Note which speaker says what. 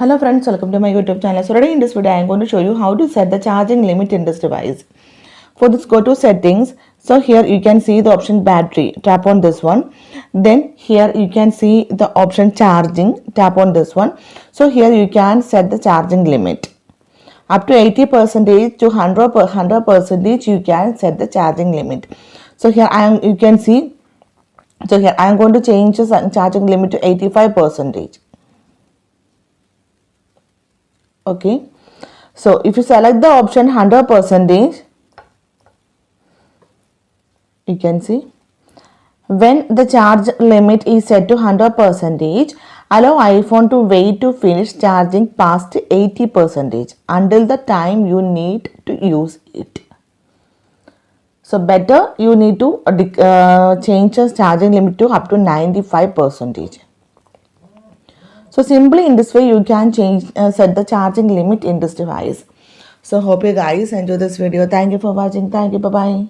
Speaker 1: Hello friends, welcome to my YouTube channel. So today in this video I am going to show you how to set the charging limit in this device. For this, go to settings. So here you can see the option battery, tap on this one. Then here you can see the option charging, tap on this one. So here you can set the charging limit. Up to 80% to 100% you can set the charging limit. So here you can see, so here I am going to change the charging limit to 85%. Okay, so if you select the option 100%, you can see when the charge limit is set to 100%, allow iPhone to wait to finish charging past 80% until the time you need to use it. So better you need to change the charging limit to up to 95%. So simply in this way you can set the charging limit in this device. So hope you guys enjoy this video. Thank you for watching. Thank you. Bye bye.